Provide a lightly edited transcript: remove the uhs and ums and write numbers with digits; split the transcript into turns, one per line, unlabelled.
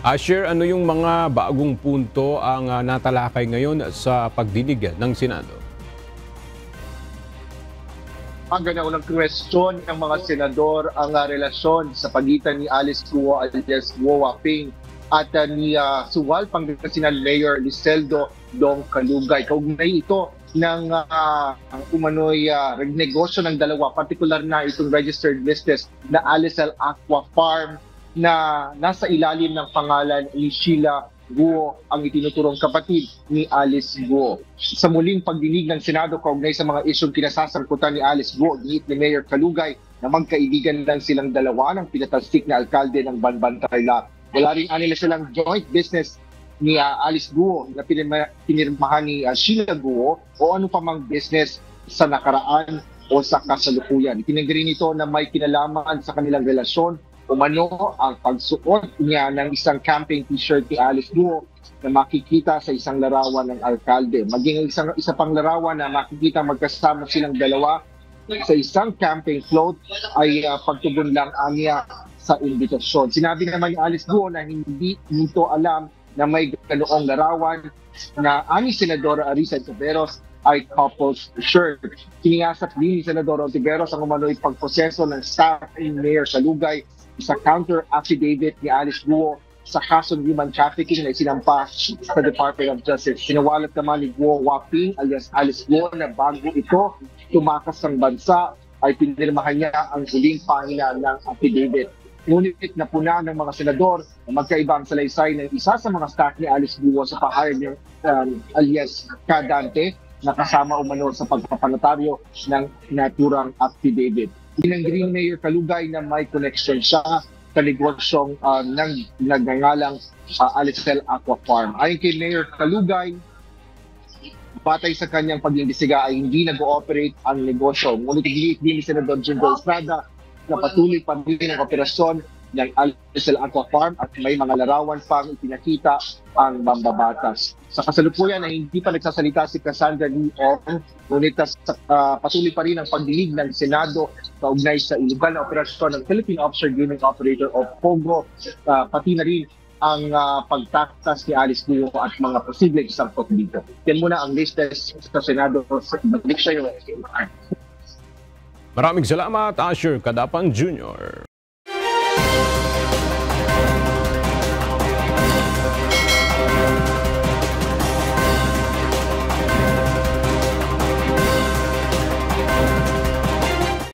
Asher, ano yung mga bagong punto ang natalakay ngayon sa pagdinig ng Senado?
Ang unang question ng mga senador ang relasyon sa pagitan ni Alice Guo alias Guo Waping at ni Suwal Pangasinan Mayor Liseldo Dong Kalugay. Kaugnay ito ng umano'y negosyo ng dalawa, particular na itong registered business na Alisal Aqua Farm na nasa ilalim ng pangalan ni Sheila Guo, ang itinuturong kapatid ni Alice Guo. Sa muling pagdinig ng Senado kaugnay sa mga isyong kinasasangkutan ni Alice Guo, giit ni Mayor Kalugay na magkaibigan lang silang dalawa ng pinatalsik na alkalde ng Banban Tarlac. Wala rin anila silang joint business ni Alice Guo na pinirmahan ni Sheila Guo o ano pa mang business sa nakaraan o sa kasalukuyan. Itinanggi nito na may kinalaman sa kanilang relasyon umano ang pagsuot niya ng isang campaign t-shirt ni Alice Guo na makikita sa isang larawan ng alkalde. Maging isa pang larawan na makikita magkasama silang dalawa sa isang campaign float ay pagtugon lang niya sa imbitasyon. Sinabi naman ni Alice Guo na hindi nito alam na may ganoong larawan na ani Senadora Arisa Ontiveros ay couple's shirt. Kiniyasat din ni Senadora Ontiveros ang umano'y pagproseso ng staff ni Mayor Kalugay sa counter affidavit ni Alice Guo sa kasong human trafficking na isinampa sa Department of Justice. Sinawalat naman ni Guo Waping alias Alice Guo na bago ito tumakas ng bansa ay pinirmahan niya ang huling pahina ng affidavit. Ngunit napuna ng mga senador na magkaibang salaysay ng isa sa mga staff ni Alice Guo sa pahayag ng alias Kadante na kasama umano sa pagpapanotaryo ng naturang affidavit. Tinanggi ni Mayor Kalugay na may connection siya sa negosyong ng nagngangalang Alisal Aqua Farm. Ayon kay Mayor Kalugay, batay sa kanyang pag-imbestiga ay hindi nag-ooperate ang negosyo. Ngunit giit din ni Senador Jingo Estrada na patuloy pa rin ang operasyon ng Alisal Aqua Farm at may mga larawan pang ipinakita ang mambabatas. Sa kasalukuyan ay hindi pa nagsasalita si Cassandra Leong, ngunit patuloy pa rin ang pagdinig ng Senado kaugnay sa illegal na operasyon ng Philippine Offshore Gaming Operator o POGO, pati na rin ang pagtakas ni Alice Guo at mga posibleng sangkot dito. Yan muna ang latest sa Senado. Balik sa iyo.
Maraming salamat, Asher Cadapan Jr.